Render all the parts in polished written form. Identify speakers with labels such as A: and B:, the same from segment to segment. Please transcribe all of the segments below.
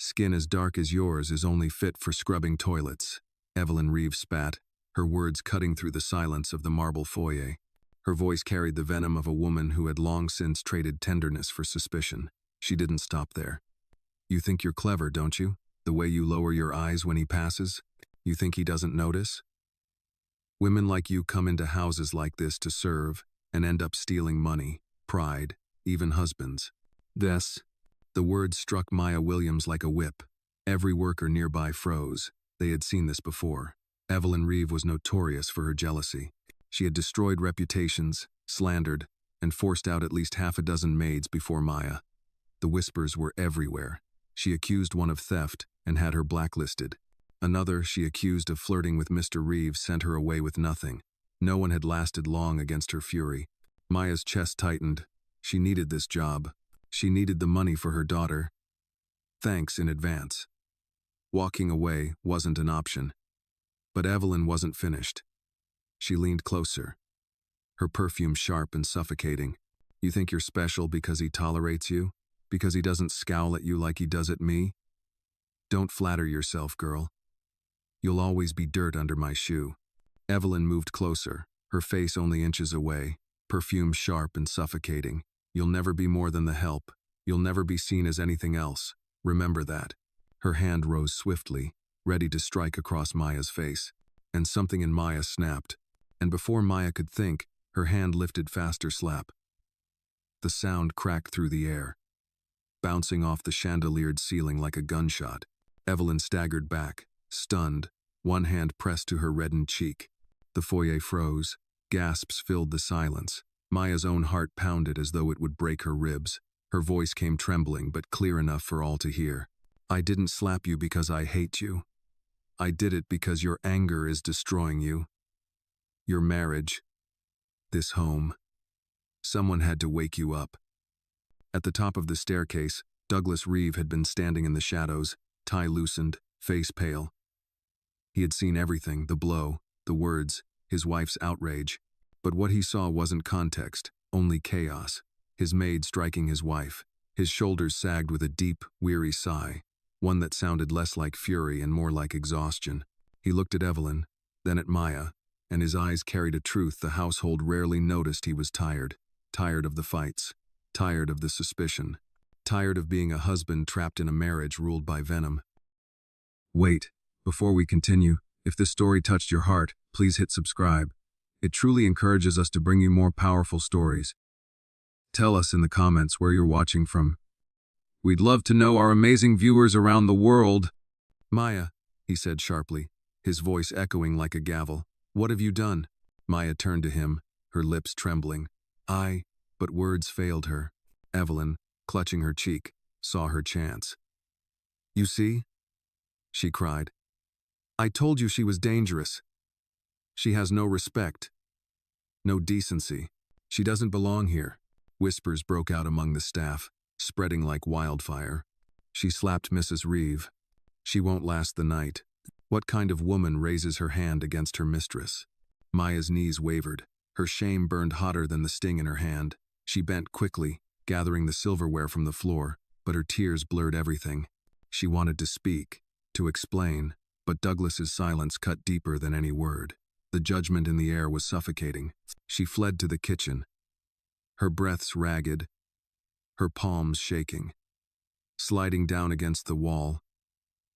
A: Skin as dark as yours is only fit for scrubbing toilets. Evelyn Reeve spat, her words cutting through the silence of the marble foyer. Her voice carried the venom of a woman who had long since traded tenderness for suspicion. She didn't stop there. You think you're clever, don't you? The way you lower your eyes when he passes? You think he doesn't notice? Women like you come into houses like this to serve and end up stealing money, pride, even husbands. The words struck Maya Williams like a whip. Every worker nearby froze. They had seen this before. Evelyn Reeve was notorious for her jealousy. She had destroyed reputations, slandered, and forced out at least half a dozen maids before Maya. The whispers were everywhere. She accused one of theft and had her blacklisted. Another she accused of flirting with Mr. Reeve sent her away with nothing. No one had lasted long against her fury. Maya's chest tightened. She needed this job. She needed the money for her daughter. Thanks in advance. Walking away wasn't an option. But Evelyn wasn't finished. She leaned closer, her perfume sharp and suffocating. You think you're special because he tolerates you? Because he doesn't scowl at you like he does at me? Don't flatter yourself, girl. You'll always be dirt under my shoe. Evelyn moved closer, her face only inches away, perfume sharp and suffocating. You'll never be more than the help. You'll never be seen as anything else. Remember that. Her hand rose swiftly, ready to strike across Maya's face. And something in Maya snapped. And before Maya could think, her hand lifted faster slap. The sound cracked through the air, bouncing off the chandeliered ceiling like a gunshot. Evelyn staggered back, stunned, one hand pressed to her reddened cheek. The foyer froze. Gasps filled the silence. Maya's own heart pounded as though it would break her ribs. Her voice came trembling but clear enough for all to hear. I didn't slap you because I hate you. I did it because your anger is destroying you. Your marriage. This home. Someone had to wake you up. At the top of the staircase, Douglas Reeve had been standing in the shadows, tie loosened, face pale. He had seen everything, the blow, the words, his wife's outrage. But what he saw wasn't context, only chaos. His maid striking his wife. His shoulders sagged with a deep, weary sigh, one that sounded less like fury and more like exhaustion. He looked at Evelyn, then at Maya, and his eyes carried a truth the household rarely noticed. He was tired. Tired of the fights. Tired of the suspicion. Tired of being a husband trapped in a marriage ruled by venom. Wait, before we continue, if this story touched your heart, please hit subscribe. It truly encourages us to bring you more powerful stories. Tell us in the comments where you're watching from. We'd love to know our amazing viewers around the world. Maya, he said sharply, his voice echoing like a gavel. What have you done? Maya turned to him, her lips trembling. But words failed her. Evelyn, clutching her cheek, saw her chance. You see? She cried. I told you she was dangerous. She has no respect. No decency. She doesn't belong here. Whispers broke out among the staff, spreading like wildfire. She slapped Mrs. Reeve. She won't last the night. What kind of woman raises her hand against her mistress? Maya's knees wavered. Her shame burned hotter than the sting in her hand. She bent quickly, gathering the silverware from the floor, but her tears blurred everything. She wanted to speak, to explain, but Douglas's silence cut deeper than any word. The judgment in the air was suffocating. She fled to the kitchen, her breaths ragged, her palms shaking. Sliding down against the wall,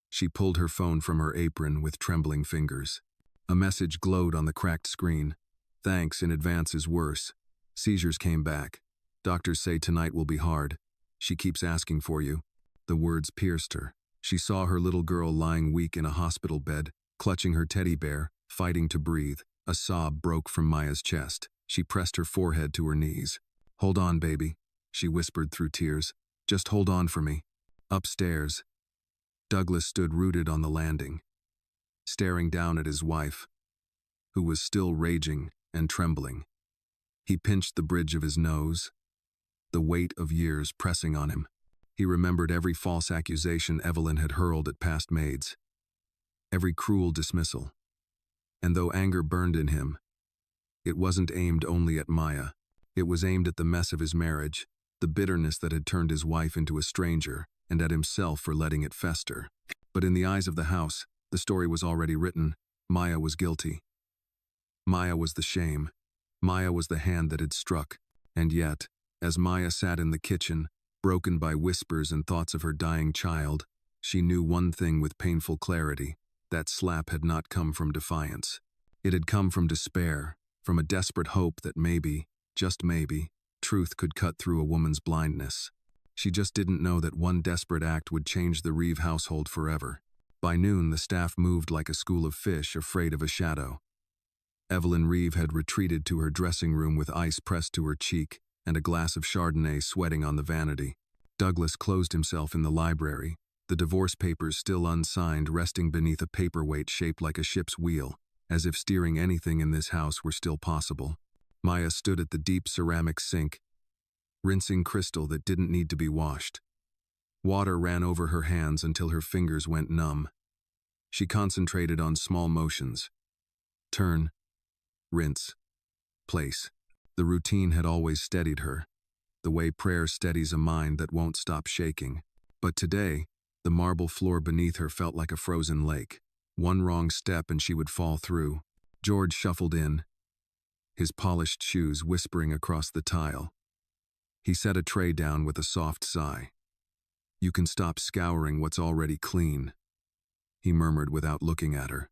A: she pulled her phone from her apron with trembling fingers. A message glowed on the cracked screen. Thanks in advance is worse. Seizures came back. Doctors say tonight will be hard. She keeps asking for you. The words pierced her. She saw her little girl lying weak in a hospital bed, clutching her teddy bear, fighting to breathe. A sob broke from Maya's chest. She pressed her forehead to her knees. Hold on, baby, she whispered through tears. Just hold on for me. Upstairs, Douglas stood rooted on the landing, staring down at his wife, who was still raging and trembling. He pinched the bridge of his nose, the weight of years pressing on him. He remembered every false accusation Evelyn had hurled at past maids, every cruel dismissal. And though anger burned in him, it wasn't aimed only at Maya. It was aimed at the mess of his marriage, the bitterness that had turned his wife into a stranger, and at himself for letting it fester. But in the eyes of the house, the story was already written. Maya was guilty. Maya was the shame. Maya was the hand that had struck. And yet, as Maya sat in the kitchen, broken by whispers and thoughts of her dying child, she knew one thing with painful clarity. That slap had not come from defiance. It had come from despair, from a desperate hope that maybe, just maybe, truth could cut through a woman's blindness. She just didn't know that one desperate act would change the Reeve household forever. By noon, the staff moved like a school of fish afraid of a shadow. Evelyn Reeve had retreated to her dressing room with ice pressed to her cheek and a glass of Chardonnay sweating on the vanity. Douglas closed himself in the library, the divorce papers still unsigned resting beneath a paperweight shaped like a ship's wheel, as if steering anything in this house were still possible. Maya stood at the deep ceramic sink, rinsing crystal that didn't need to be washed. Water ran over her hands until her fingers went numb. She concentrated on small motions. Turn, rinse, place. The routine had always steadied her, the way prayer steadies a mind that won't stop shaking. But today, the marble floor beneath her felt like a frozen lake. One wrong step and she would fall through. George shuffled in, his polished shoes whispering across the tile. He set a tray down with a soft sigh. "You can stop scouring what's already clean," he murmured without looking at her.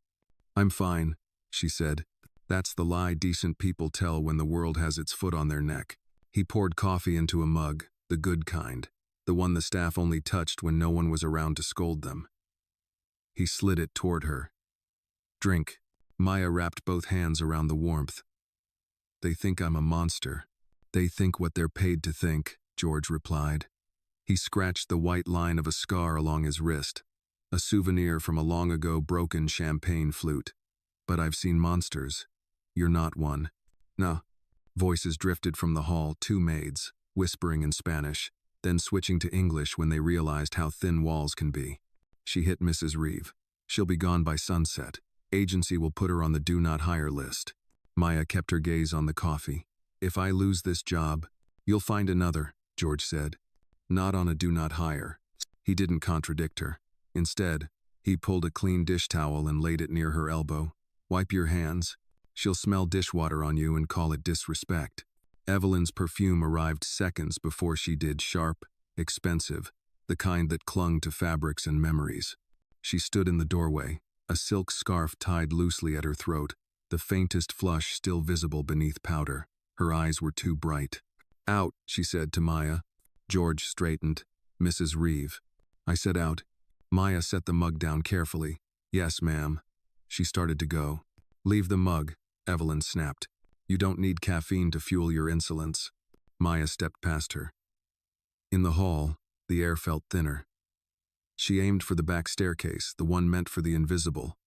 A: "I'm fine," she said. "That's the lie decent people tell when the world has its foot on their neck." He poured coffee into a mug, the good kind, the one the staff only touched when no one was around to scold them. He slid it toward her. "Drink." Maya wrapped both hands around the warmth. "They think I'm a monster. They think what they're paid to think," George replied. He scratched the white line of a scar along his wrist, a souvenir from a long ago broken champagne flute. "But I've seen monsters. You're not one." "No." Voices drifted from the hall, two maids, whispering in Spanish, then switching to English when they realized how thin walls can be. She hit Mrs. Reeve. "She'll be gone by sunset. Agency will put her on the do not hire list." Maya kept her gaze on the coffee. "If I lose this job, you'll find another," George said. "Not on a do not hire." He didn't contradict her. Instead, he pulled a clean dish towel and laid it near her elbow. "Wipe your hands. She'll smell dishwater on you and call it disrespect." Evelyn's perfume arrived seconds before she did, sharp, expensive, the kind that clung to fabrics and memories. She stood in the doorway, a silk scarf tied loosely at her throat, the faintest flush still visible beneath powder. Her eyes were too bright. "Out," she said to Maya. George straightened. "Mrs. Reeve." "I said out." Maya set the mug down carefully. "Yes, ma'am." She started to go. "Leave the mug," Evelyn snapped. "You don't need caffeine to fuel your insolence." Maya stepped past her. In the hall, the air felt thinner. She aimed for the back staircase, the one meant for the invisible,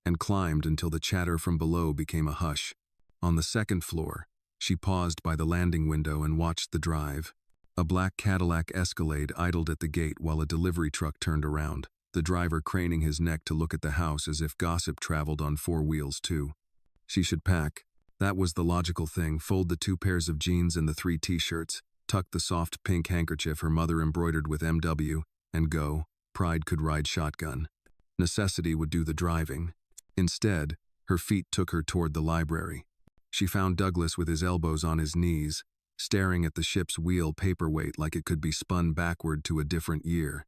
A: and climbed until the chatter from below became a hush. On the second floor, she paused by the landing window and watched the drive. A black Cadillac Escalade idled at the gate while a delivery truck turned around, the driver craning his neck to look at the house as if gossip traveled on four wheels too. She should pack. That was the logical thing. Fold the 2 pairs of jeans and the 3 t-shirts, tuck the soft pink handkerchief her mother embroidered with MW, and go. Pride could ride shotgun. Necessity would do the driving. Instead, her feet took her toward the library. She found Douglas with his elbows on his knees, staring at the ship's wheel paperweight like it could be spun backward to a different year.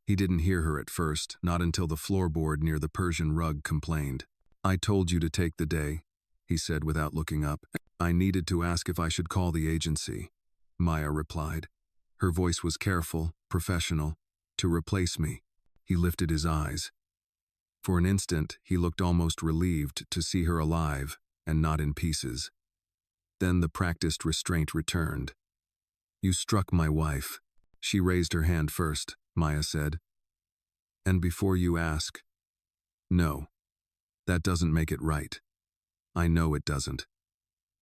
A: He didn't hear her at first, not until the floorboard near the Persian rug complained. "I told you to take the day," he said without looking up. "I needed to ask if I should call the agency," Maya replied. Her voice was careful, professional. "To replace me." He lifted his eyes. For an instant, he looked almost relieved to see her alive and not in pieces. Then the practiced restraint returned. "You struck my wife." She raised her hand first, Maya said. "And before you ask, no. That doesn't make it right. I know it doesn't."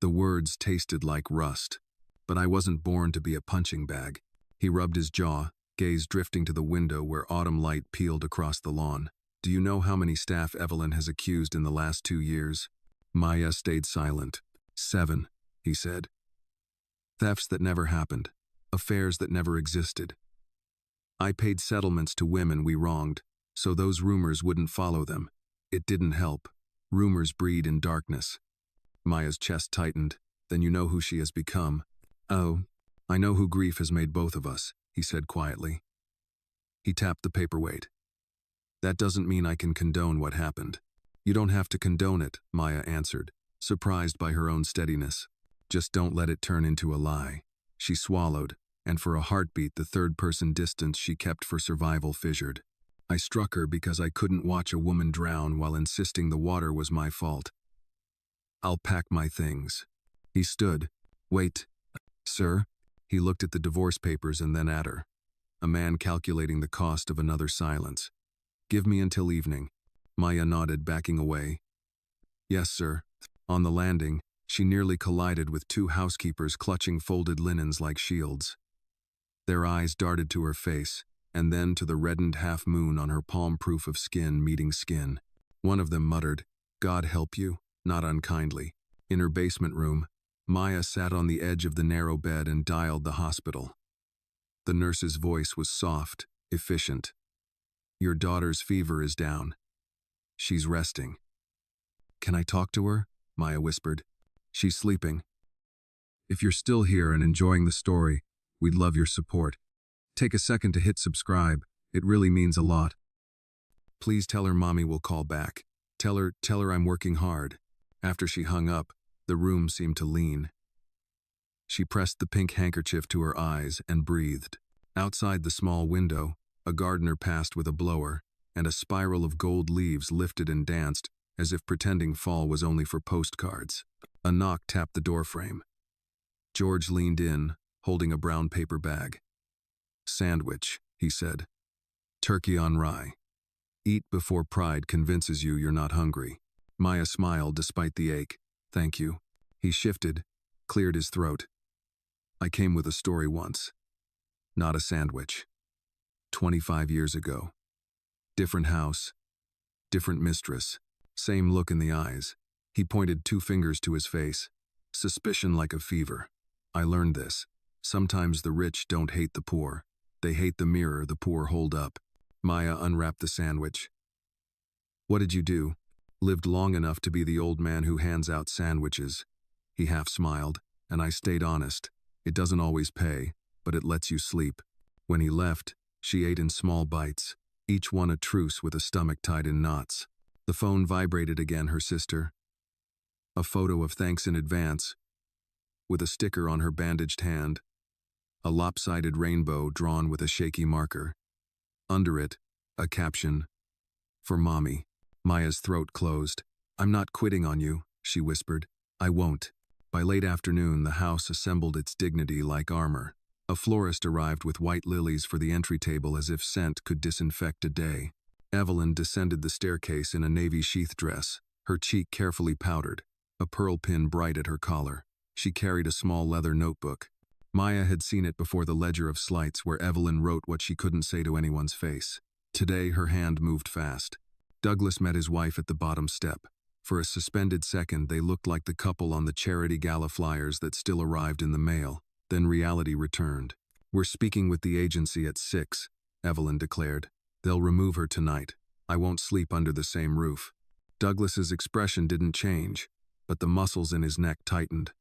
A: The words tasted like rust, but I wasn't born to be a punching bag. He rubbed his jaw, gaze drifting to the window where autumn light peeled across the lawn. "Do you know how many staff Evelyn has accused in the last 2 years?" Maya stayed silent. 7, he said. "Thefts that never happened. Affairs that never existed." I paid settlements to women we wronged, so those rumors wouldn't follow them. It didn't help. Rumors breed in darkness. Maya's chest tightened. Then you know who she has become. Oh, I know who grief has made both of us, he said quietly. He tapped the paperweight. That doesn't mean I can condone what happened. You don't have to condone it, Maya answered, surprised by her own steadiness. Just don't let it turn into a lie. She swallowed, and for a heartbeat the third-person distance she kept for survival fissured. I struck her because I couldn't watch a woman drown while insisting the water was my fault. I'll pack my things. He stood. Wait, sir? He looked at the divorce papers and then at her. A man calculating the cost of another silence. Give me until evening. Maya nodded, backing away. Yes, sir. On the landing, she nearly collided with two housekeepers clutching folded linens like shields. Their eyes darted to her face, and then to the reddened half-moon on her palm proof of skin meeting skin. One of them muttered, God help you, not unkindly. In her basement room, Maya sat on the edge of the narrow bed and dialed the hospital. The nurse's voice was soft, efficient. Your daughter's fever is down. She's resting. Can I talk to her? Maya whispered. She's sleeping. If you're still here and enjoying the story, we'd love your support. Take a second to hit subscribe. It really means a lot. Please tell her Mommy will call back. Tell her I'm working hard. After she hung up, the room seemed to lean. She pressed the pink handkerchief to her eyes and breathed. Outside the small window, a gardener passed with a blower, and a spiral of gold leaves lifted and danced, as if pretending fall was only for postcards. A knock tapped the doorframe. George leaned in, holding a brown paper bag. Sandwich, he said. Turkey on rye. Eat before pride convinces you you're not hungry. Maya smiled despite the ache. Thank you. He shifted, cleared his throat. I came with a story once. Not a sandwich. 25 years ago. Different house. Different mistress. Same look in the eyes. He pointed 2 fingers to his face. Suspicion like a fever. I learned this. Sometimes the rich don't hate the poor. They hate the mirror the poor hold up. Maya unwrapped the sandwich. What did you do? Lived long enough to be the old man who hands out sandwiches. He half smiled, and I stayed honest. It doesn't always pay, but it lets you sleep. When he left, she ate in small bites, each one a truce with a stomach tied in knots. The phone vibrated again, her sister. A photo of thanks in advance, with a sticker on her bandaged hand. A lopsided rainbow drawn with a shaky marker. Under it, a caption, For Mommy. Maya's throat closed. I'm not quitting on you, she whispered. I won't. By late afternoon, the house assembled its dignity like armor. A florist arrived with white lilies for the entry table as if scent could disinfect a day. Evelyn descended the staircase in a navy sheath dress, her cheek carefully powdered, a pearl pin bright at her collar. She carried a small leather notebook. Maya had seen it before the ledger of slights where Evelyn wrote what she couldn't say to anyone's face. Today, her hand moved fast. Douglas met his wife at the bottom step. For a suspended second, they looked like the couple on the charity gala flyers that still arrived in the mail. Then reality returned. We're speaking with the agency at 6, Evelyn declared. They'll remove her tonight. I won't sleep under the same roof. Douglas's expression didn't change, but the muscles in his neck tightened.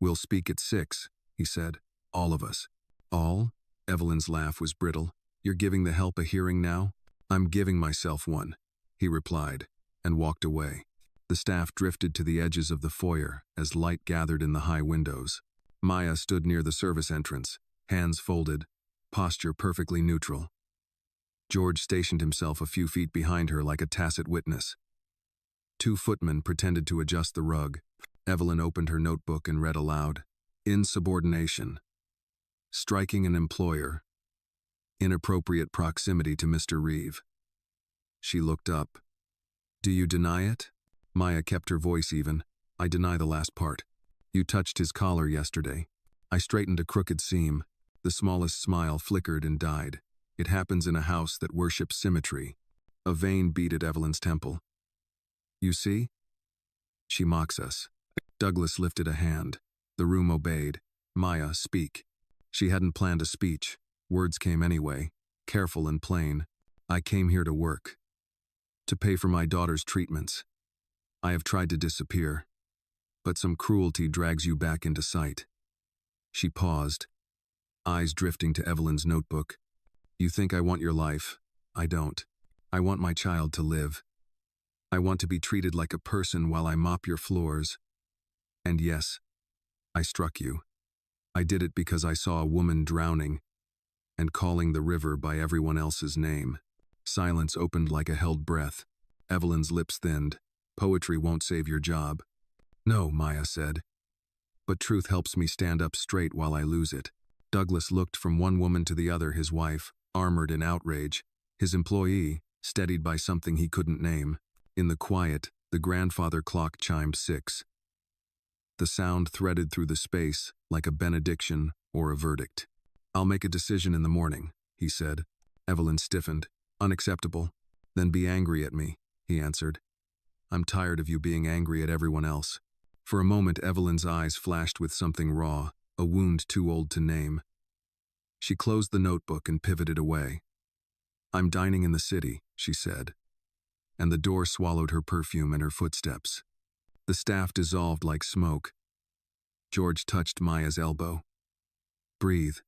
A: We'll speak at 6, he said. All of us. All? Evelyn's laugh was brittle. You're giving the help a hearing now? I'm giving myself one, he replied, and walked away. The staff drifted to the edges of the foyer as light gathered in the high windows. Maya stood near the service entrance, hands folded, posture perfectly neutral. George stationed himself a few feet behind her like a tacit witness. 2 footmen pretended to adjust the rug. Evelyn opened her notebook and read aloud. Insubordination. Striking an employer. Inappropriate proximity to Mr. Reeve. She looked up. Do you deny it? Maya kept her voice even. I deny the last part. You touched his collar yesterday. I straightened a crooked seam. The smallest smile flickered and died. It happens in a house that worships symmetry. A vein beat at Evelyn's temple. You see? She mocks us. Douglas lifted a hand. The room obeyed. Maya, speak. She hadn't planned a speech. Words came anyway. careful and plain. I came here to work. To pay for my daughter's treatments. I have tried to disappear, but some cruelty drags you back into sight. She paused, eyes drifting to Evelyn's notebook. You think I want your life? I don't. I want my child to live. I want to be treated like a person while I mop your floors. And yes, I struck you. I did it because I saw a woman drowning and calling the river by everyone else's name. Silence opened like a held breath. Evelyn's lips thinned. Poetry won't save your job. No, Maya said. But truth helps me stand up straight while I lose it. Douglas looked from one woman to the other, his wife, armored in outrage, his employee, steadied by something he couldn't name. In the quiet, the grandfather clock chimed 6. The sound threaded through the space like a benediction or a verdict. I'll make a decision in the morning, he said. Evelyn stiffened. Unacceptable. Then be angry at me, he answered. I'm tired of you being angry at everyone else. For a moment, Evelyn's eyes flashed with something raw, a wound too old to name. She closed the notebook and pivoted away. I'm dining in the city, she said. And the door swallowed her perfume and her footsteps. The staff dissolved like smoke. George touched Maya's elbow. Breathe,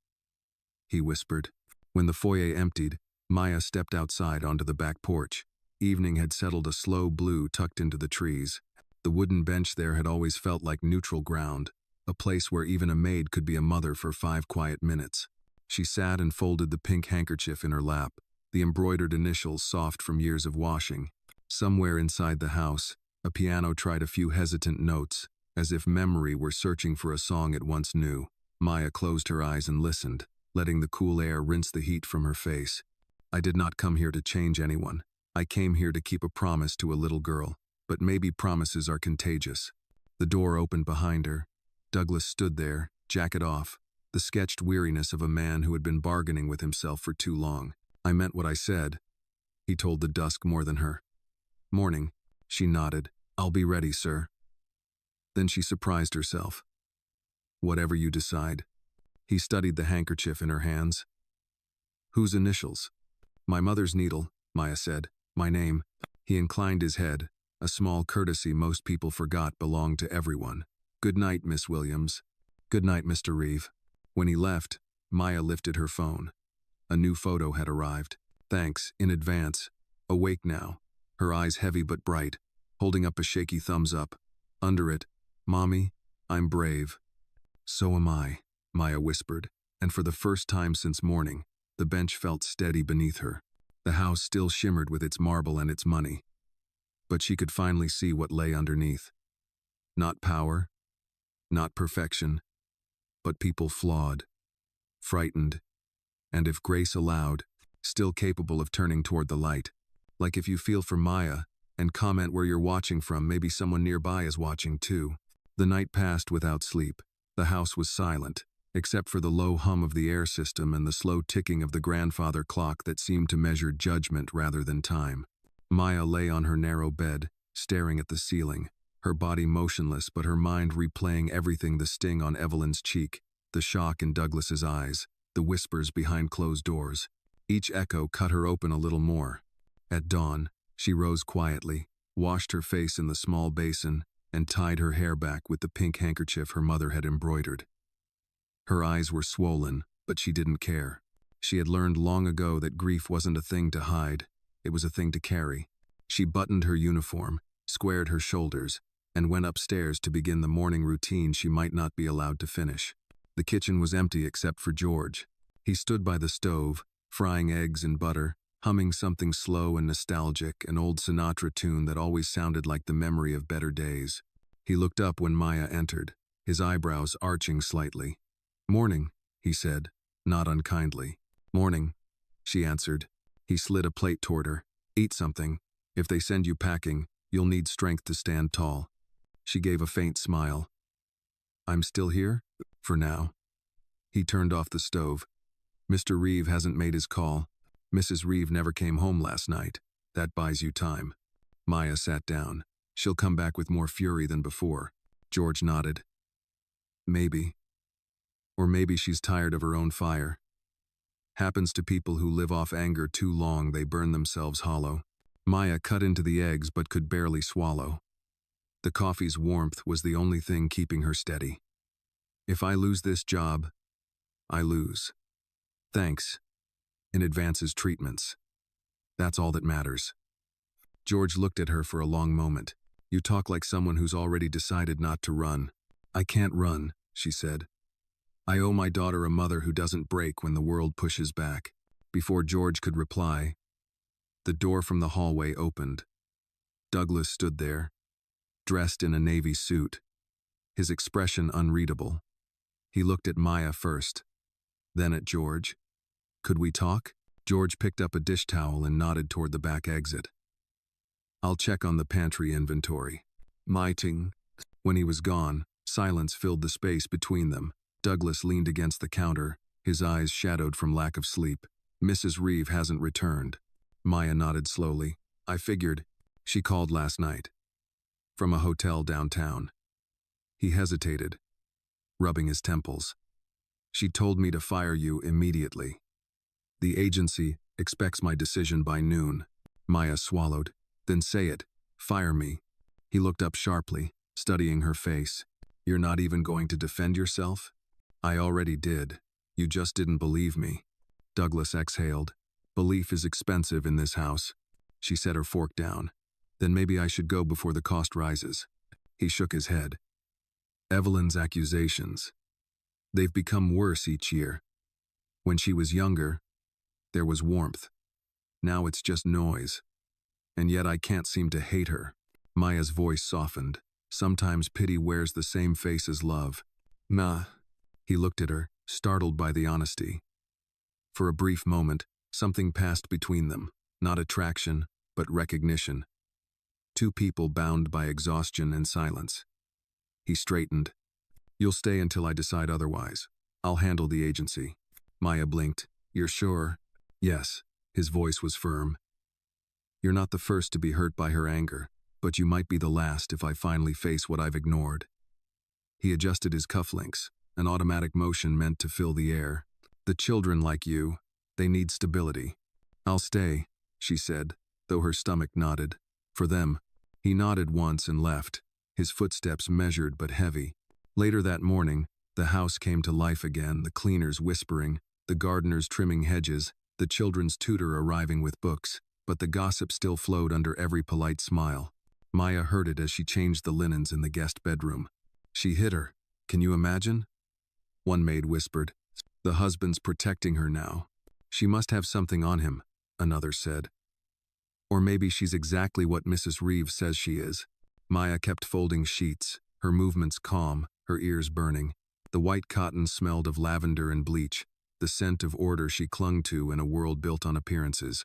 A: he whispered. When the foyer emptied, Maya stepped outside onto the back porch. Evening had settled a slow blue tucked into the trees. The wooden bench there had always felt like neutral ground, a place where even a maid could be a mother for 5 quiet minutes. She sat and folded the pink handkerchief in her lap, the embroidered initials soft from years of washing. Somewhere inside the house, a piano tried a few hesitant notes, as if memory were searching for a song it once knew. Maya closed her eyes and listened, letting the cool air rinse the heat from her face. I did not come here to change anyone. I came here to keep a promise to a little girl, but maybe promises are contagious. The door opened behind her. Douglas stood there, jacket off, the sketched weariness of a man who had been bargaining with himself for too long. I meant what I said, he told the dusk more than her. Morning, she nodded. I'll be ready, sir. Then she surprised herself. Whatever you decide. He studied the handkerchief in her hands. Whose initials? My mother's needle, Maya said. My name. He inclined his head, a small courtesy most people forgot belonged to everyone. Good night, Miss Williams. Good night, Mr. Reeve. When he left, Maya lifted her phone. A new photo had arrived. Thanks, in advance. Awake now, her eyes heavy but bright, holding up a shaky thumbs up. Under it, Mommy, I'm brave. So am I, Maya whispered, and for the first time since morning, the bench felt steady beneath her. The house still shimmered with its marble and its money. But she could finally see what lay underneath. Not power, not perfection, but people flawed, frightened, and if grace allowed, still capable of turning toward the light. Like if you feel for Maya and comment where you're watching from, maybe someone nearby is watching too. The night passed without sleep. The house was silent, except for the low hum of the air system and the slow ticking of the grandfather clock that seemed to measure judgment rather than time. Maya lay on her narrow bed, staring at the ceiling, her body motionless but her mind replaying everything: the sting on Evelyn's cheek, the shock in Douglas's eyes, the whispers behind closed doors. Each echo cut her open a little more. At dawn, she rose quietly, washed her face in the small basin, and tied her hair back with the pink handkerchief her mother had embroidered. Her eyes were swollen, but she didn't care. She had learned long ago that grief wasn't a thing to hide, it was a thing to carry. She buttoned her uniform, squared her shoulders, and went upstairs to begin the morning routine she might not be allowed to finish. The kitchen was empty except for George. He stood by the stove, frying eggs and butter, humming something slow and nostalgic, an old Sinatra tune that always sounded like the memory of better days. He looked up when Maya entered, his eyebrows arching slightly. Morning, he said, not unkindly. Morning, she answered. He slid a plate toward her. Eat something. If they send you packing, you'll need strength to stand tall. She gave a faint smile. I'm still here? For now. He turned off the stove. Mr. Reeve hasn't made his call. Mrs. Reeve never came home last night. That buys you time. Maya sat down. She'll come back with more fury than before. George nodded. Maybe. Or maybe she's tired of her own fire. Happens to people who live off anger too long, they burn themselves hollow. Maya cut into the eggs but could barely swallow. The coffee's warmth was the only thing keeping her steady. If I lose this job, I lose. Thanks. In advance's treatments. That's all that matters. George looked at her for a long moment. You talk like someone who's already decided not to run. I can't run, she said. I owe my daughter a mother who doesn't break when the world pushes back. Before George could reply, the door from the hallway opened. Douglas stood there, dressed in a navy suit, his expression unreadable. He looked at Maya first, then at George. Could we talk? George picked up a dish towel and nodded toward the back exit. I'll check on the pantry inventory. Mighting. When he was gone, silence filled the space between them. Douglas leaned against the counter, his eyes shadowed from lack of sleep. Mrs. Reeve hasn't returned. Maya nodded slowly. I figured. She called last night. From a hotel downtown. He hesitated, rubbing his temples. She told me to fire you immediately. The agency expects my decision by noon. Maya swallowed. Then say it. Fire me. He looked up sharply, studying her face. You're not even going to defend yourself? I already did. You just didn't believe me. Douglas exhaled. Belief is expensive in this house. She set her fork down. Then maybe I should go before the cost rises. He shook his head. Evelyn's accusations. They've become worse each year. When she was younger, there was warmth. Now it's just noise. And yet I can't seem to hate her. Maya's voice softened. Sometimes pity wears the same face as love. Nah. He looked at her, startled by the honesty. For a brief moment, something passed between them. Not attraction, but recognition. Two people bound by exhaustion and silence. He straightened. You'll stay until I decide otherwise. I'll handle the agency. Maya blinked. You're sure? Yes. His voice was firm. You're not the first to be hurt by her anger, but you might be the last if I finally face what I've ignored. He adjusted his cufflinks, an automatic motion meant to fill the air. The children like you, they need stability. I'll stay, she said, though her stomach nodded. For them. He nodded once and left, his footsteps measured but heavy. Later that morning, the house came to life again, the cleaners whispering, the gardeners trimming hedges, the children's tutor arriving with books, but the gossip still flowed under every polite smile. Maya heard it as she changed the linens in the guest bedroom. She hit her. Can you imagine? One maid whispered. The husband's protecting her now. She must have something on him, another said. Or maybe she's exactly what Mrs. Reeve says she is. Maya kept folding sheets, her movements calm, her ears burning. The white cotton smelled of lavender and bleach, the scent of order she clung to in a world built on appearances.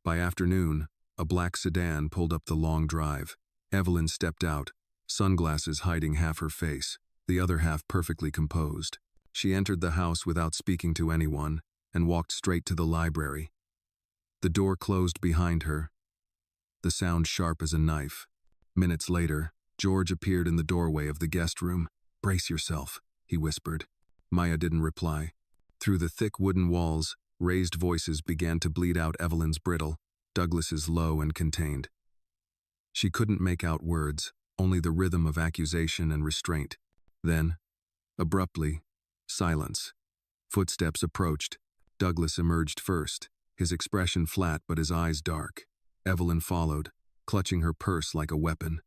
A: By afternoon, a black sedan pulled up the long drive. Evelyn stepped out, sunglasses hiding half her face, the other half perfectly composed. She entered the house without speaking to anyone and walked straight to the library. The door closed behind her, the sound sharp as a knife. Minutes later, George appeared in the doorway of the guest room. Brace yourself, he whispered. Maya didn't reply. Through the thick wooden walls, raised voices began to bleed out Evelyn's brittle, Douglas's low and contained. She couldn't make out words, only the rhythm of accusation and restraint. Then, abruptly, silence. Footsteps approached. Douglas emerged first, his expression flat but his eyes dark. Evelyn followed, clutching her purse like a weapon.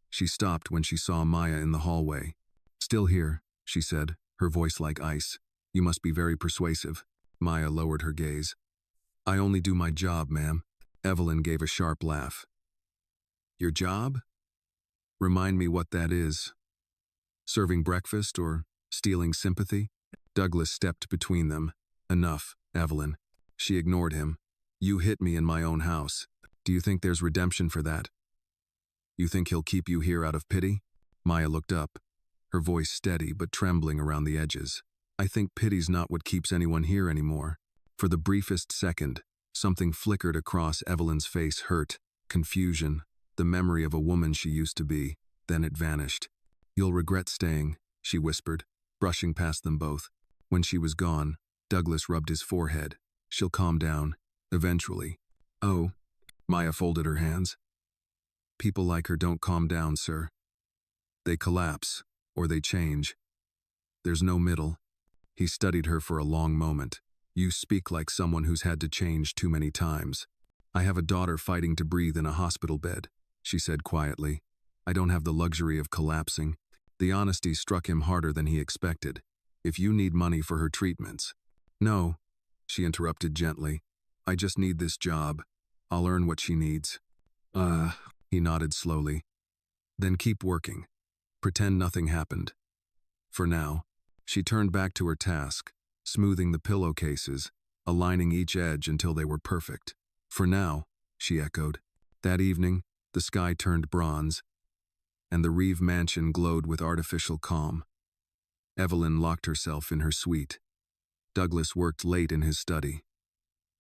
A: She stopped when she saw Maya in the hallway. Still here, she said, her voice like ice. You must be very persuasive. Maya lowered her gaze. I only do my job, ma'am. Evelyn gave a sharp laugh. Your job? Remind me what that is. Serving breakfast or stealing sympathy? Douglas stepped between them. Enough, Evelyn. She ignored him. You hit me in my own house. Do you think there's redemption for that? You think he'll keep you here out of pity? Maya looked up, her voice steady but trembling around the edges. I think pity's not what keeps anyone here anymore. For the briefest second, something flickered across Evelyn's face, hurt, confusion, the memory of a woman she used to be. Then it vanished. You'll regret staying, she whispered, brushing past them both. When she was gone, Douglas rubbed his forehead. She'll calm down. Eventually. Oh, Maya folded her hands. People like her don't calm down, sir. They collapse, or they change. There's no middle. He studied her for a long moment. You speak like someone who's had to change too many times. I have a daughter fighting to breathe in a hospital bed, she said quietly. I don't have the luxury of collapsing. The honesty struck him harder than he expected. If you need money for her treatments. No, she interrupted gently. I just need this job. I'll earn what she needs. He nodded slowly. Then keep working. Pretend nothing happened. For now. She turned back to her task, smoothing the pillowcases, aligning each edge until they were perfect. For now, she echoed. That evening, the sky turned bronze, and the Reeve mansion glowed with artificial calm. Evelyn locked herself in her suite. Douglas worked late in his study.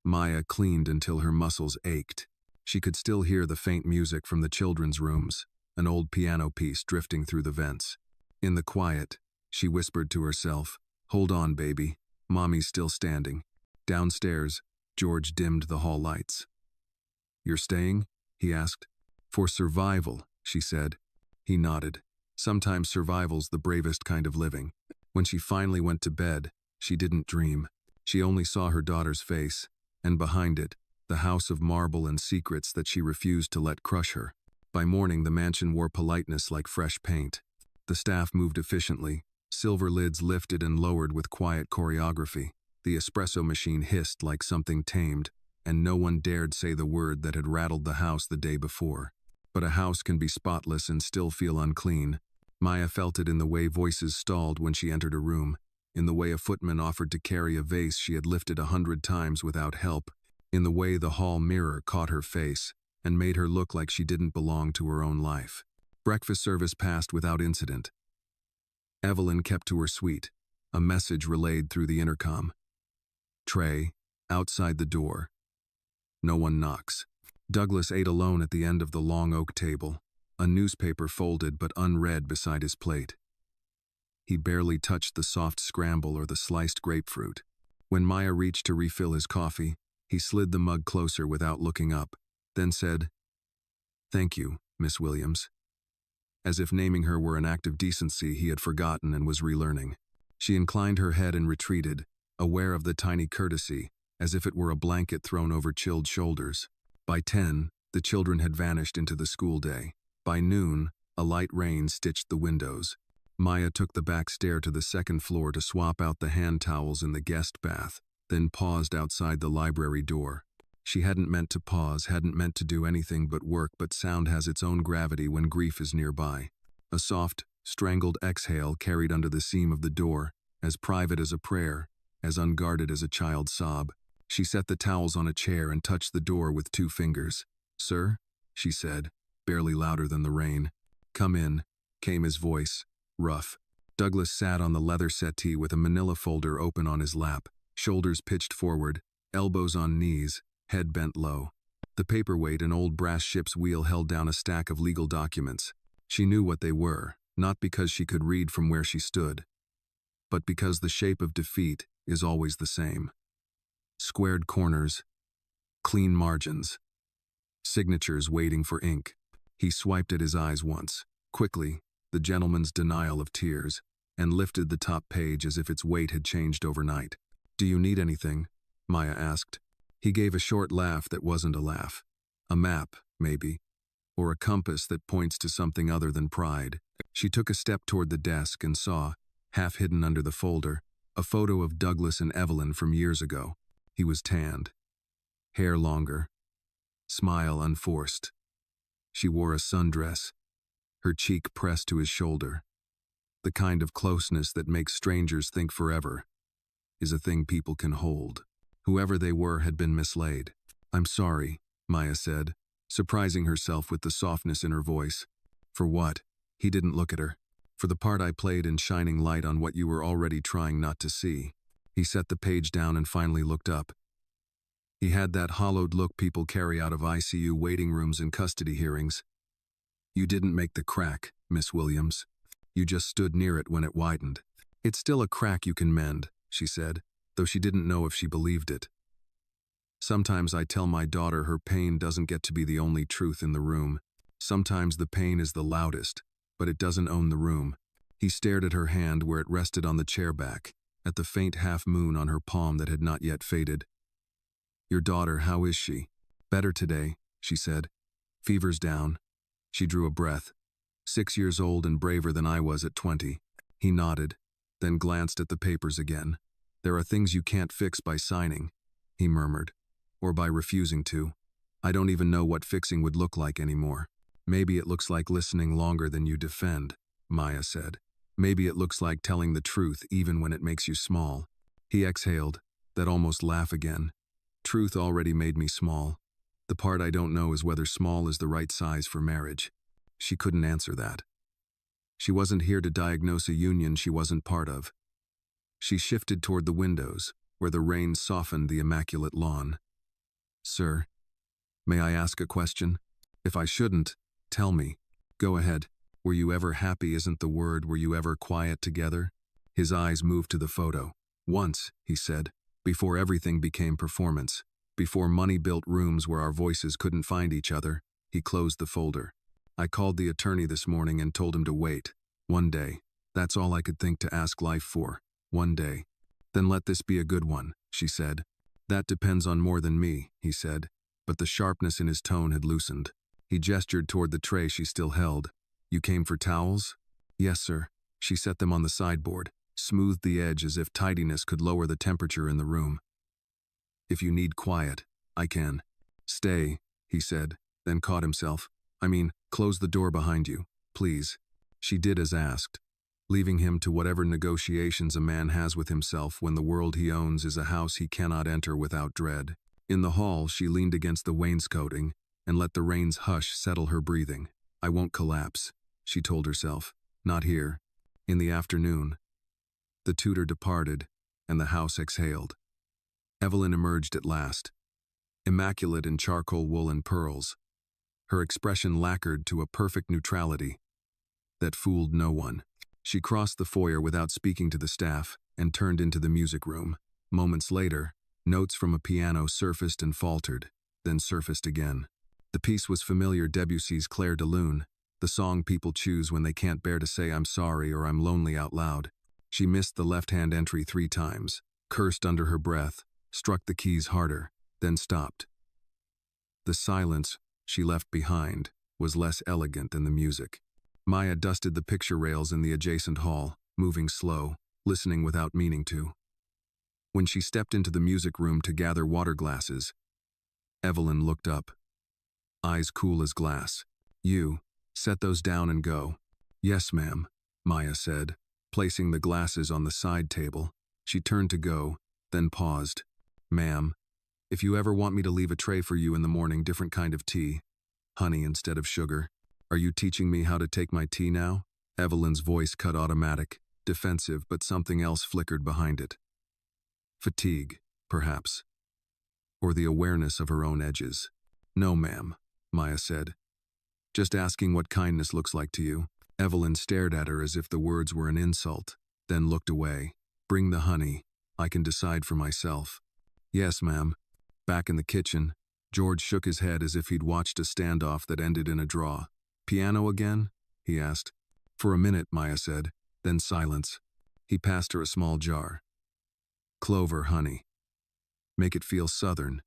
A: Maya cleaned until her muscles ached. She could still hear the faint music from the children's rooms, an old piano piece drifting through the vents. In the quiet, she whispered to herself, Hold on, baby. Mommy's still standing. Downstairs, George dimmed the hall lights. You're staying? He asked. For survival, she said. He nodded. Sometimes survival's the bravest kind of living. When she finally went to bed, she didn't dream. She only saw her daughter's face, and behind it, the house of marble and secrets that she refused to let crush her. By morning, the mansion wore politeness like fresh paint. The staff moved efficiently. Silver lids lifted and lowered with quiet choreography. The espresso machine hissed like something tamed, and no one dared say the word that had rattled the house the day before. But a house can be spotless and still feel unclean. Maya felt it in the way voices stalled when she entered a room, in the way a footman offered to carry a vase she had lifted 100 times without help, in the way the hall mirror caught her face and made her look like she didn't belong to her own life. Breakfast service passed without incident. Evelyn kept to her suite, a message relayed through the intercom. Trey, outside the door. No one knocks. Douglas ate alone at the end of the long oak table, a newspaper folded but unread beside his plate. He barely touched the soft scramble or the sliced grapefruit. When Maya reached to refill his coffee, he slid the mug closer without looking up, then said, Thank you, Miss Williams. As if naming her were an act of decency he had forgotten and was relearning. She inclined her head and retreated, aware of the tiny courtesy, as if it were a blanket thrown over chilled shoulders. By 10, the children had vanished into the school day. By noon, a light rain stitched the windows. Maya took the back stair to the second floor to swap out the hand towels in the guest bath, then paused outside the library door. She hadn't meant to pause, hadn't meant to do anything but work, but sound has its own gravity when grief is nearby. A soft, strangled exhale carried under the seam of the door, as private as a prayer, as unguarded as a child's sob. She set the towels on a chair and touched the door with 2 fingers. Sir? She said, barely louder than the rain. Come in, came his voice, rough. Douglas sat on the leather settee with a manila folder open on his lap, shoulders pitched forward, elbows on knees, head bent low. The paperweight, an old brass ship's wheel, held down a stack of legal documents. She knew what they were, not because she could read from where she stood, but because the shape of defeat is always the same. Squared corners, clean margins, signatures waiting for ink. He swiped at his eyes once, quickly, the gentleman's denial of tears, and lifted the top page as if its weight had changed overnight. Do you need anything? Maya asked. He gave a short laugh that wasn't a laugh. A map, maybe, or a compass that points to something other than pride. She took a step toward the desk and saw, half hidden under the folder, a photo of Douglas and Evelyn from years ago. He was tanned, hair longer, smile unforced. She wore a sundress, her cheek pressed to his shoulder. The kind of closeness that makes strangers think forever is a thing people can hold. Whoever they were had been mislaid. I'm sorry, Maya said, surprising herself with the softness in her voice. For what? He didn't look at her. For the part I played in shining light on what you were already trying not to see. He set the page down and finally looked up. He had that hollowed look people carry out of ICU waiting rooms and custody hearings. You didn't make the crack, Miss Williams. You just stood near it when it widened. It's still a crack you can mend, she said, though she didn't know if she believed it. Sometimes I tell my daughter her pain doesn't get to be the only truth in the room. Sometimes the pain is the loudest, but it doesn't own the room. He stared at her hand where it rested on the chair back, at the faint half-moon on her palm that had not yet faded. "Your daughter, how is she?" "Better today," she said. "Fever's down." She drew a breath. 6 years old and braver than I was at 20. He nodded, then glanced at the papers again. "There are things you can't fix by signing," he murmured, "or by refusing to. I don't even know what fixing would look like anymore." "Maybe it looks like listening longer than you defend," Maya said. "Maybe it looks like telling the truth even when it makes you small." He exhaled, that almost laugh again. "Truth already made me small. The part I don't know is whether small is the right size for marriage." She couldn't answer that. She wasn't here to diagnose a union she wasn't part of. She shifted toward the windows, where the rain softened the immaculate lawn. "Sir, may I ask a question? If I shouldn't, tell me. Go ahead. Were you ever happy isn't the word, were you ever quiet together?" His eyes moved to the photo. "Once," he said, "before everything became performance. Before money built rooms where our voices couldn't find each other." He closed the folder. "I called the attorney this morning and told him to wait. One day. That's all I could think to ask life for. One day." "Then let this be a good one," she said. "That depends on more than me," he said, but the sharpness in his tone had loosened. He gestured toward the tray she still held. "You came for towels?" "Yes, sir." She set them on the sideboard, smoothed the edge as if tidiness could lower the temperature in the room. "If you need quiet, I can." "Stay," he said, then caught himself. Close the door behind you, please." She did as asked, leaving him to whatever negotiations a man has with himself when the world he owns is a house he cannot enter without dread. In the hall, she leaned against the wainscoting and let the rain's hush settle her breathing. "I won't collapse," she told herself. "Not here." In the afternoon, the tutor departed, and the house exhaled. Evelyn emerged at last, immaculate in charcoal wool and pearls, her expression lacquered to a perfect neutrality that fooled no one. She crossed the foyer without speaking to the staff and turned into the music room. Moments later, notes from a piano surfaced and faltered, then surfaced again. The piece was familiar, Debussy's Clair de Lune, the song people choose when they can't bear to say "I'm sorry" or "I'm lonely" out loud. She missed the left-hand entry 3 times, cursed under her breath, struck the keys harder, then stopped. The silence she left behind was less elegant than the music. Maya dusted the picture rails in the adjacent hall, moving slow, listening without meaning to. When she stepped into the music room to gather water glasses, Evelyn looked up, eyes cool as glass. "You, set those down and go." "Yes, ma'am," Maya said, placing the glasses on the side table. She turned to go, then paused. "Ma'am, if you ever want me to leave a tray for you in the morning, different kind of tea, honey instead of sugar." "Are you teaching me how to take my tea now?" Evelyn's voice cut automatic, defensive, but something else flickered behind it. Fatigue, perhaps. Or the awareness of her own edges. "No, ma'am," Maya said. "Just asking what kindness looks like to you." Evelyn stared at her as if the words were an insult, then looked away. "Bring the honey. I can decide for myself." "Yes, ma'am." Back in the kitchen, George shook his head as if he'd watched a standoff that ended in a draw. "Piano again?" he asked. "For a minute," Maya said, then silence. He passed her a small jar. "Clover honey. Make it feel southern.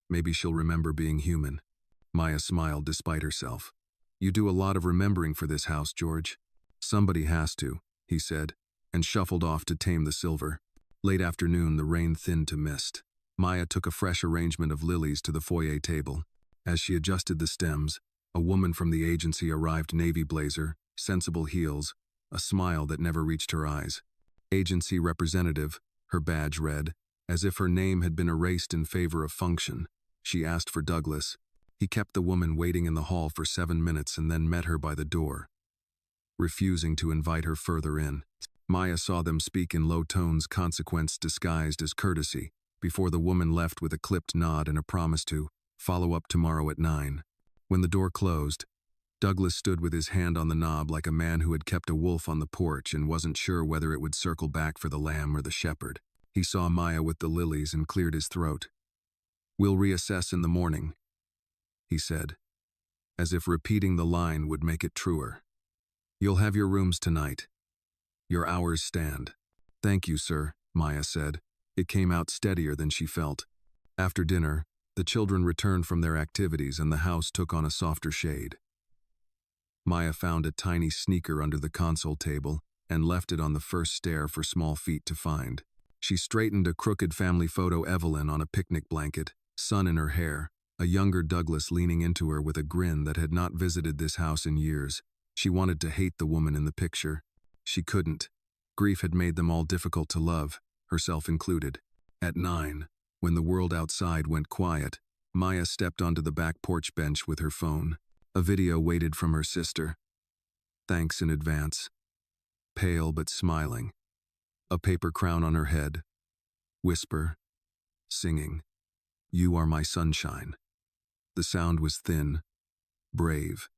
A: Maybe she'll remember being human." Maya smiled despite herself. "You do a lot of remembering for this house, George." "Somebody has to," he said, and shuffled off to tame the silver. Late afternoon, the rain thinned to mist. Maya took a fresh arrangement of lilies to the foyer table. As she adjusted the stems, a woman from the agency arrived, navy blazer, sensible heels, a smile that never reached her eyes. Agency representative, her badge read, as if her name had been erased in favor of function. She asked for Douglas. He kept the woman waiting in the hall for 7 minutes and then met her by the door, refusing to invite her further in. Maya saw them speak in low tones, consequence disguised as courtesy, before the woman left with a clipped nod and a promise to follow up tomorrow at 9. When the door closed, Douglas stood with his hand on the knob like a man who had kept a wolf on the porch and wasn't sure whether it would circle back for the lamb or the shepherd. He saw Maya with the lilies and cleared his throat. We'll reassess in the morning, he said, as if repeating the line would make it truer. You'll have your rooms tonight. Your hours stand. Thank you, sir, Maya said. It came out steadier than she felt. After dinner, the children returned from their activities and the house took on a softer shade. Maya found a tiny sneaker under the console table and left it on the first stair for small feet to find. She straightened a crooked family photo Evelyn on a picnic blanket, sun in her hair, a younger Douglas leaning into her with a grin that had not visited this house in years. She wanted to hate the woman in the picture. She couldn't. Grief had made them all difficult to love, herself included. At 9, when the world outside went quiet, Maya stepped onto the back porch bench with her phone. A video waited from her sister. Thanks in advance. Pale but smiling. A paper crown on her head. Whisper. Singing. You are my sunshine. The sound was thin. Brave.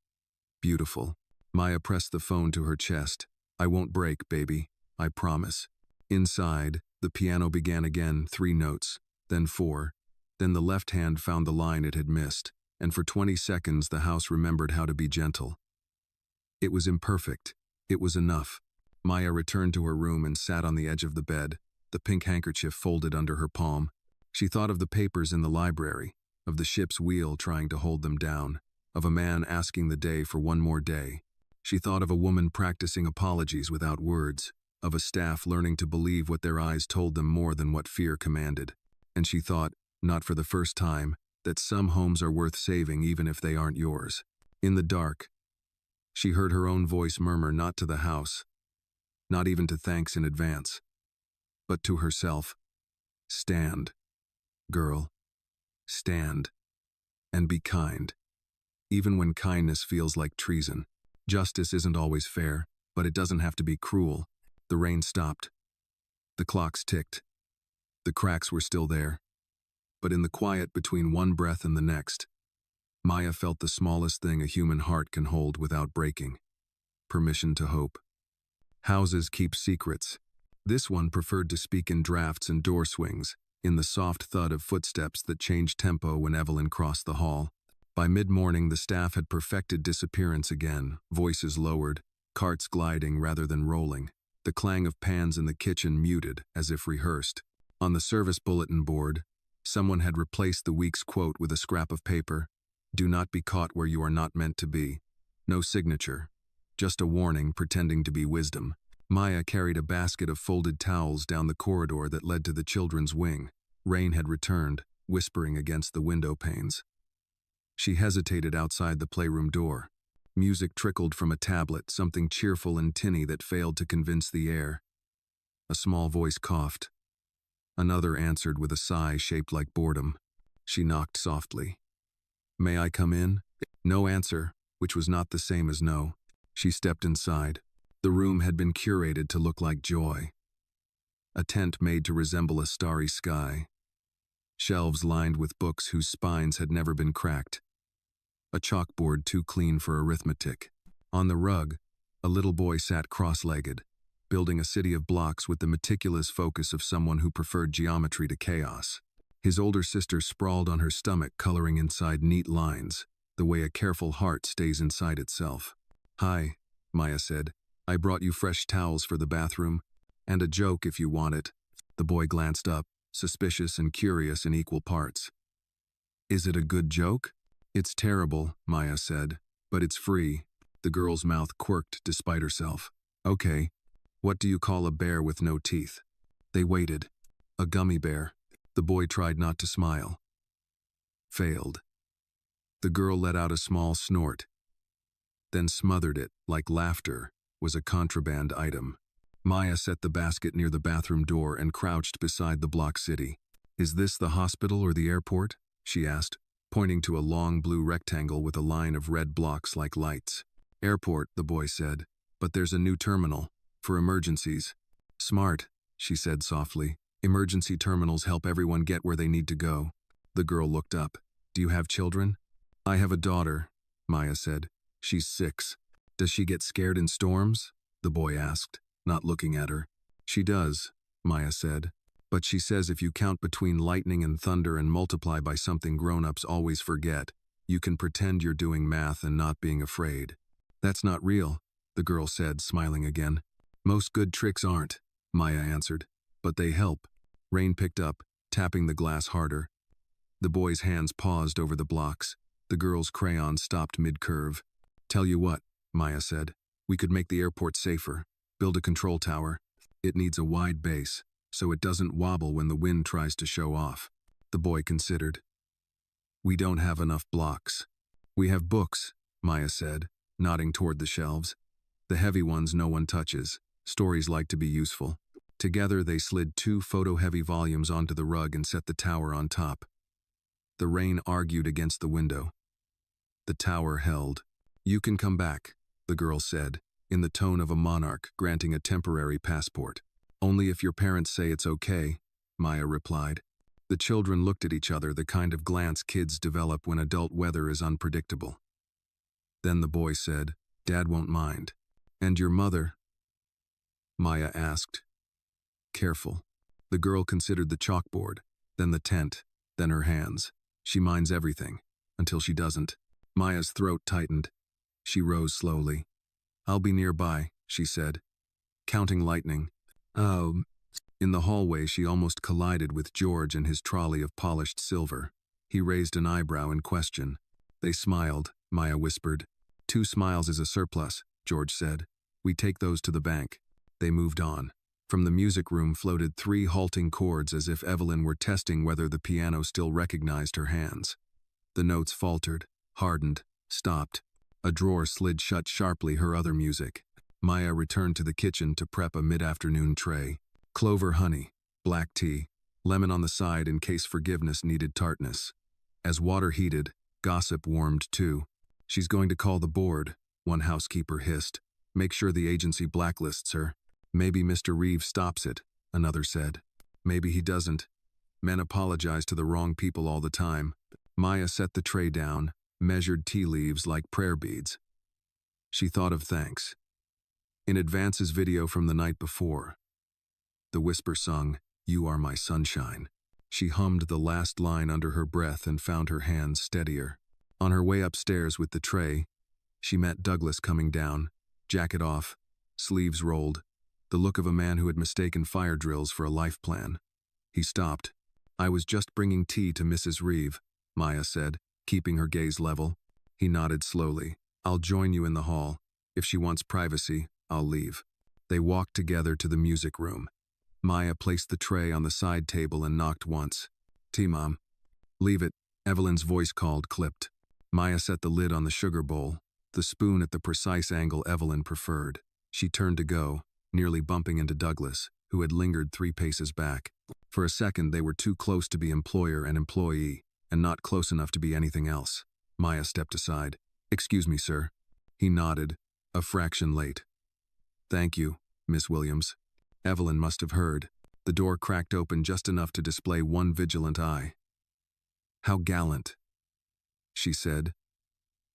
A: Beautiful. Maya pressed the phone to her chest. I won't break, baby. I promise. Inside, the piano began again, 3 notes, then 4. Then the left hand found the line it had missed, and for 20 seconds the house remembered how to be gentle. It was imperfect. It was enough. Maya returned to her room and sat on the edge of the bed, the pink handkerchief folded under her palm. She thought of the papers in the library, of the ship's wheel trying to hold them down, of a man asking the day for one more day. She thought of a woman practicing apologies without words, of a staff learning to believe what their eyes told them more than what fear commanded. And she thought, not for the first time, that some homes are worth saving even if they aren't yours. In the dark, she heard her own voice murmur not to the house, not even to thanks in advance, but to herself. Stand, girl. Stand. And be kind. Even when kindness feels like treason. Justice isn't always fair, but it doesn't have to be cruel. The rain stopped. The clocks ticked. The cracks were still there. But in the quiet between one breath and the next, Maya felt the smallest thing a human heart can hold without breaking. Permission to hope. Houses keep secrets. This one preferred to speak in drafts and door swings, in the soft thud of footsteps that changed tempo when Evelyn crossed the hall. By mid-morning, the staff had perfected disappearance again, voices lowered, carts gliding rather than rolling, the clang of pans in the kitchen muted, as if rehearsed. On the service bulletin board, someone had replaced the week's quote with a scrap of paper. Do not be caught where you are not meant to be. No signature. Just a warning pretending to be wisdom. Maya carried a basket of folded towels down the corridor that led to the children's wing. Rain had returned, whispering against the window panes. She hesitated outside the playroom door. Music trickled from a tablet, something cheerful and tinny that failed to convince the air. A small voice coughed. Another answered with a sigh shaped like boredom. She knocked softly. May I come in? No answer, which was not the same as no. She stepped inside. The room had been curated to look like joy. A tent made to resemble a starry sky. Shelves lined with books whose spines had never been cracked. A chalkboard too clean for arithmetic. On the rug, a little boy sat cross-legged, building a city of blocks with the meticulous focus of someone who preferred geometry to chaos. His older sister sprawled on her stomach, coloring inside neat lines, the way a careful heart stays inside itself. Hi, Maya said. I brought you fresh towels for the bathroom, and a joke if you want it. The boy glanced up, suspicious and curious in equal parts. Is it a good joke? It's terrible, Maya said, but it's free. The girl's mouth quirked despite herself. Okay, what do you call a bear with no teeth? They waited. A gummy bear. The boy tried not to smile. Failed. The girl let out a small snort, then smothered it, like laughter was a contraband item. Maya set the basket near the bathroom door and crouched beside the block city. Is this the hospital or the airport? She asked, pointing to a long blue rectangle with a line of red blocks like lights. Airport, the boy said, but there's a new terminal, for emergencies. Smart, she said softly. Emergency terminals help everyone get where they need to go. The girl looked up. Do you have children? I have a daughter, Maya said. She's 6. Does she get scared in storms? The boy asked, not looking at her. She does, Maya said. But she says if you count between lightning and thunder and multiply by something grown-ups always forget, you can pretend you're doing math and not being afraid. That's not real, the girl said, smiling again. Most good tricks aren't, Maya answered. But they help. Rain picked up, tapping the glass harder. The boy's hands paused over the blocks. The girl's crayon stopped mid-curve. Tell you what, Maya said. We could make the airport safer. Build a control tower. It needs a wide base, so it doesn't wobble when the wind tries to show off. The boy considered. We don't have enough blocks. We have books, Maya said, nodding toward the shelves. The heavy ones no one touches. Stories like to be useful. Together they slid 2 photo-heavy volumes onto the rug and set the tower on top. The rain argued against the window. The tower held. You can come back, the girl said, in the tone of a monarch granting a temporary passport. Only if your parents say it's okay, Maya replied. The children looked at each other, the kind of glance kids develop when adult weather is unpredictable. Then the boy said, Dad won't mind. And your mother? Maya asked. Careful. The girl considered the chalkboard, then the tent, then her hands. She minds everything, until she doesn't. Maya's throat tightened. She rose slowly. I'll be nearby, she said, counting lightning. Oh. In the hallway she almost collided with George and his trolley of polished silver. He raised an eyebrow in question. They smiled, Maya whispered. 2 smiles is a surplus, George said. We take those to the bank. They moved on. From the music room floated 3 halting chords as if Evelyn were testing whether the piano still recognized her hands. The notes faltered, hardened, stopped. A drawer slid shut sharply her other music. Maya returned to the kitchen to prep a mid-afternoon tray. Clover honey, black tea, lemon on the side in case forgiveness needed tartness. As water heated, gossip warmed too. She's going to call the board, one housekeeper hissed. Make sure the agency blacklists her. Maybe Mr. Reeves stops it, another said. Maybe he doesn't. Men apologize to the wrong people all the time. Maya set the tray down, measured tea leaves like prayer beads. She thought of thanks. In Advance's video from the night before, the whisper sung, You are my sunshine. She hummed the last line under her breath and found her hands steadier. On her way upstairs with the tray, she met Douglas coming down, jacket off, sleeves rolled, the look of a man who had mistaken fire drills for a life plan. He stopped. I was just bringing tea to Mrs. Reeve, Maya said, keeping her gaze level. He nodded slowly. I'll join you in the hall. If she wants privacy, I'll leave. They walked together to the music room. Maya placed the tray on the side table and knocked once. Tea, Mom. Leave it, Evelyn's voice called, clipped. Maya set the lid on the sugar bowl, the spoon at the precise angle Evelyn preferred. She turned to go, nearly bumping into Douglas, who had lingered 3 paces back. For a second they were too close to be employer and employee, and not close enough to be anything else. Maya stepped aside. Excuse me, sir. He nodded, a fraction late. Thank you, Miss Williams. Evelyn must have heard. The door cracked open just enough to display one vigilant eye. How gallant, she said,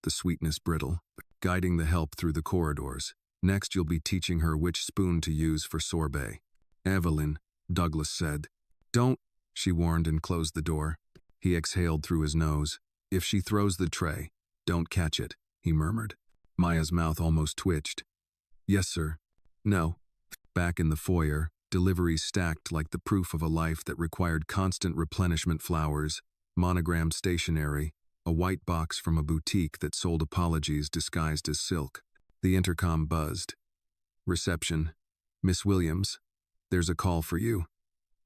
A: the sweetness brittle, guiding the help through the corridors. Next you'll be teaching her which spoon to use for sorbet. Evelyn, Douglas said. Don't, she warned and closed the door. He exhaled through his nose. If she throws the tray, don't catch it, he murmured. Maya's mouth almost twitched. Yes, sir. No. Back in the foyer, deliveries stacked like the proof of a life that required constant replenishment flowers, monogrammed stationery, a white box from a boutique that sold apologies disguised as silk. The intercom buzzed. Reception. Miss Williams. There's a call for you.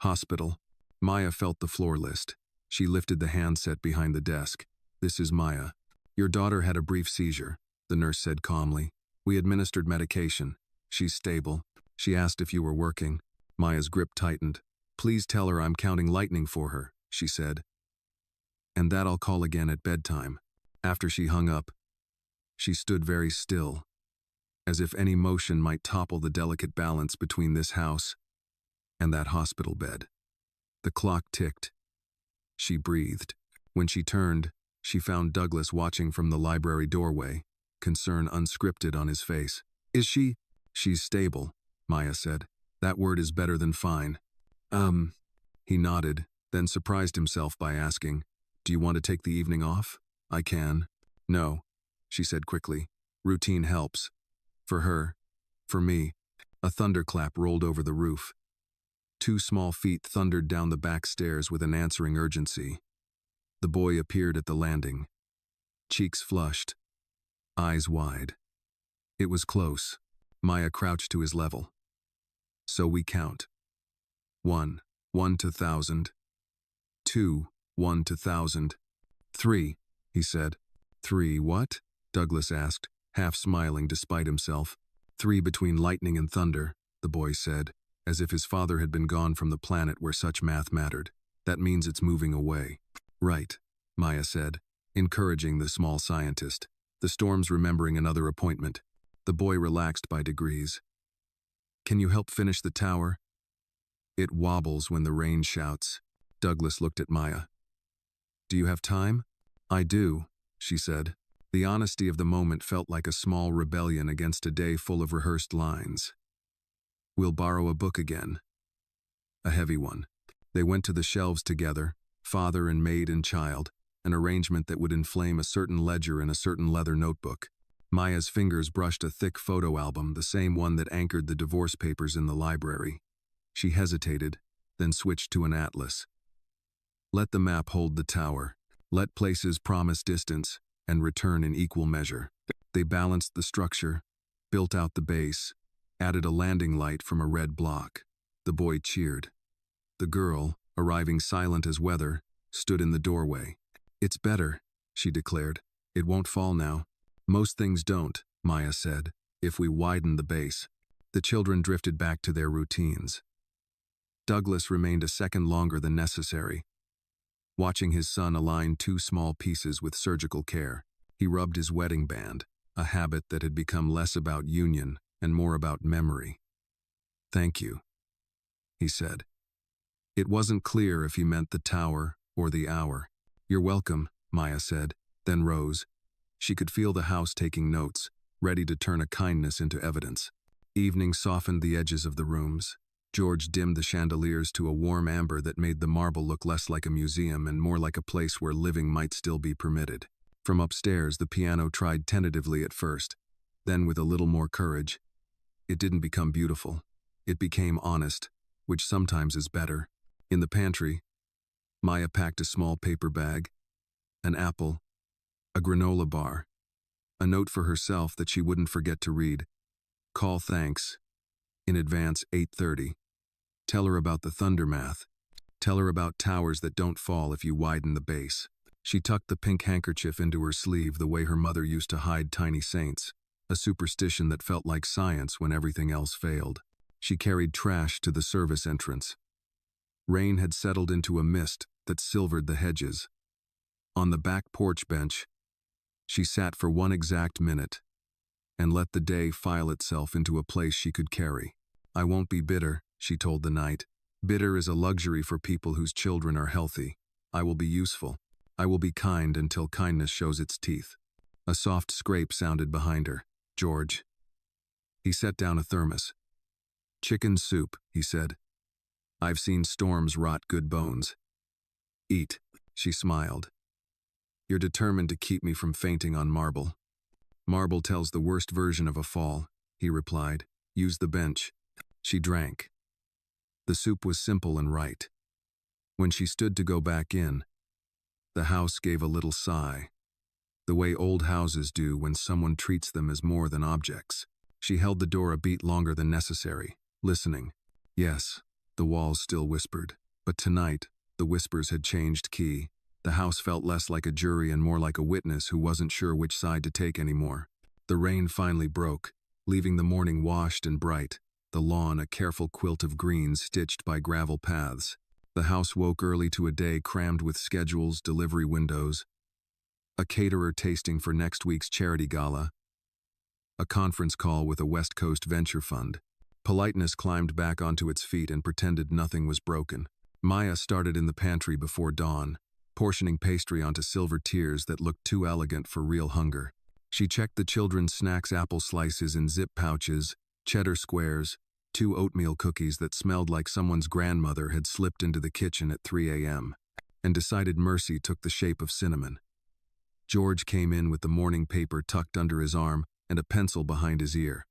A: Hospital. Maya felt the floor list. She lifted the handset behind the desk. This is Maya. Your daughter had a brief seizure, the nurse said calmly. We administered medication. She's stable. She asked if you were working. Maya's grip tightened. Please tell her I'm counting lightning for her, she said. And that I'll call again at bedtime. After she hung up, she stood very still, as if any motion might topple the delicate balance between this house and that hospital bed. The clock ticked. She breathed. When she turned, she found Douglas watching from the library doorway, concern unscripted on his face. Is she? She's stable, Maya said. That word is better than fine. He nodded, then surprised himself by asking, "Do you want to take the evening off?" "I can." "No," she said quickly. "Routine helps. For her. For me." A thunderclap rolled over the roof. 2 small feet thundered down the back stairs with an answering urgency. The boy appeared at the landing. Cheeks flushed. Eyes wide. It was close. Maya crouched to his level. "So we count. 1, 1 to 1,000. 2, 1 to 1,000. 3, he said. "3 what?" Douglas asked, half smiling despite himself. "3 between lightning and thunder," the boy said, as if his father had been gone from the planet where such math mattered. "That means it's moving away." "Right," Maya said, encouraging the small scientist. The storm's remembering another appointment. The boy relaxed by degrees. "Can you help finish the tower?" "It wobbles when the rain shouts." Douglas looked at Maya. "Do you have time?" "I do," she said. The honesty of the moment felt like a small rebellion against a day full of rehearsed lines. "We'll borrow a book again." A heavy one. They went to the shelves together, father and maid and child, an arrangement that would inflame a certain ledger in a certain leather notebook. Maya's fingers brushed a thick photo album, the same one that anchored the divorce papers in the library. She hesitated, then switched to an atlas. "Let the map hold the tower. Let places promise distance and return in equal measure." They balanced the structure, built out the base, added a landing light from a red block. The boy cheered. The girl, arriving silent as weather, stood in the doorway. "It's better," she declared. "It won't fall now." "Most things don't," Maya said, "if we widen the base." The children drifted back to their routines. Douglas remained a second longer than necessary. Watching his son align 2 small pieces with surgical care, he rubbed his wedding band, a habit that had become less about union and more about memory. "Thank you," he said. It wasn't clear if he meant the tower or the hour. "You're welcome," Maya said, then rose. She could feel the house taking notes, ready to turn a kindness into evidence. Evening softened the edges of the rooms. George dimmed the chandeliers to a warm amber that made the marble look less like a museum and more like a place where living might still be permitted. From upstairs, the piano tried tentatively at first. Then, with a little more courage, it didn't become beautiful. It became honest, which sometimes is better. In the pantry, Maya packed a small paper bag, an apple, a granola bar, a note for herself that she wouldn't forget to read. "Call thanks. In advance, 8:30. Tell her about the thunder math. Tell her about towers that don't fall if you widen the base." She tucked the pink handkerchief into her sleeve the way her mother used to hide tiny saints, a superstition that felt like science when everything else failed. She carried trash to the service entrance. Rain had settled into a mist that silvered the hedges. On the back porch bench, she sat for 1 exact minute and let the day file itself into a place she could carry. "I won't be bitter," she told the night. "Bitter is a luxury for people whose children are healthy. I will be useful. I will be kind until kindness shows its teeth." A soft scrape sounded behind her. "George." He set down a thermos. "Chicken soup," he said. "I've seen storms rot good bones." "Eat," she smiled. "You're determined to keep me from fainting on marble." "Marble tells the worst version of a fall," he replied. "Use the bench." She drank. The soup was simple and right. When she stood to go back in, the house gave a little sigh, the way old houses do when someone treats them as more than objects. She held the door a beat longer than necessary, listening. Yes, the walls still whispered, but tonight, the whispers had changed key. The house felt less like a jury and more like a witness who wasn't sure which side to take anymore. The rain finally broke, leaving the morning washed and bright, the lawn a careful quilt of green stitched by gravel paths. The house woke early to a day crammed with schedules, delivery windows, a caterer tasting for next week's charity gala, a conference call with a West Coast venture fund. Politeness climbed back onto its feet and pretended nothing was broken. Maya started in the pantry before dawn, portioning pastry onto silver tiers that looked too elegant for real hunger. She checked the children's snacks, apple slices in zip pouches, cheddar squares, 2 oatmeal cookies that smelled like someone's grandmother had slipped into the kitchen at 3 a.m., and decided mercy took the shape of cinnamon. George came in with the morning paper tucked under his arm and a pencil behind his ear.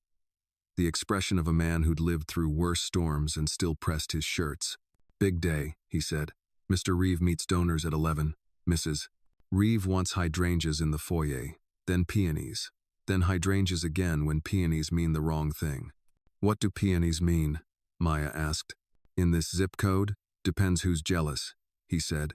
A: The expression of a man who'd lived through worse storms and still pressed his shirts. "Big day," he said. "Mr. Reeve meets donors at 11. Mrs. Reeve wants hydrangeas in the foyer, then peonies, then hydrangeas again when peonies mean the wrong thing." "What do peonies mean?" Maya asked. "In this zip code? Depends who's jealous," he said.